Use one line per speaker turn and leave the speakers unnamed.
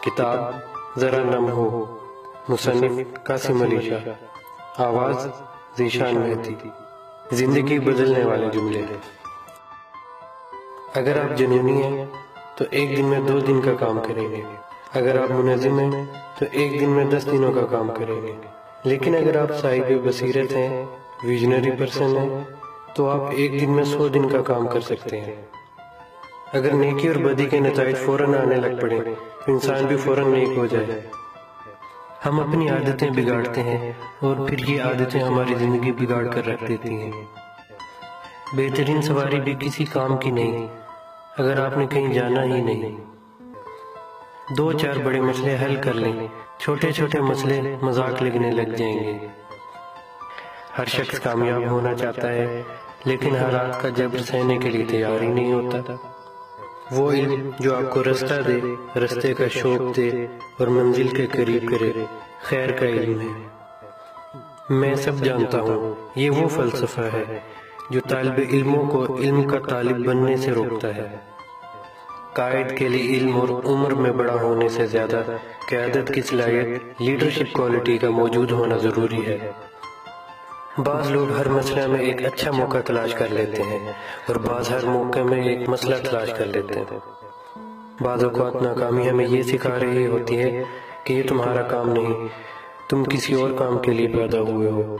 کتاب ذرا نم ہو، مصنف قاسم علی شاہ، آواز ذیشان مہدی۔ زندگی بدلنے والے جملے۔ اگر آپ جنونی ہیں تو ایک دن میں 2 دن کا کام کریں گے، اگر آپ منظم ہیں تو ایک دن میں 10 دنوں کا کام کریں گے، لیکن اگر آپ صاحب بصیرت ہیں، ویژنری پرسن ہیں، تو آپ ایک دن میں 100 دن کا کام کر سکتے ہیں۔ اگر نیکی اور بدی کے نتائج فوراً آنے لگ پڑیں تو انسان بھی فوراً نیک ہو جائے۔ ہم اپنی عادتیں بگاڑتے ہیں اور پھر یہ عادتیں ہماری زندگی بگاڑ کر رکھ دیتی ہیں۔ بہترین سواری بھی کسی کام کی نہیں اگر آپ نے کہیں جانا ہی نہیں۔ 2-4 بڑے مسئلے حل کر لیں، چھوٹے چھوٹے مسئلے مذاق لگنے لگ جائیں گے۔ ہر شخص کامیاب ہونا چاہتا ہے لیکن حالات کا جبر سہنے کے لیے تیار ہی نہیں ہوتا۔ وہ علم جو آپ کو رستہ دے، رستے کا شوق دے اور منزل کے قریب کرے، خیر کا علم ہے۔ میں سب جانتا ہوں یہ وہ فلسفہ ہے جو طالب علموں کو علم کا طالب بننے سے روکتا ہے۔ قائد کے لیے علم اور عمر میں بڑا ہونے سے زیادہ قیادت کی صلاحیت، لیڈرشپ کوالٹی کا موجود ہونا ضروری ہے۔ بعض لوگ ہر مسئلہ میں ایک اچھا موقع تلاش کر لیتے ہیں اور بعض ہر موقع میں ایک مسئلہ تلاش کر لیتے ہیں۔ بعض اوقات ناکامی ہمیں یہ سکھا رہی ہوتی ہے کہ یہ تمہارا کام نہیں، تم کسی اور کام کے لیے پیدا ہوئے ہو۔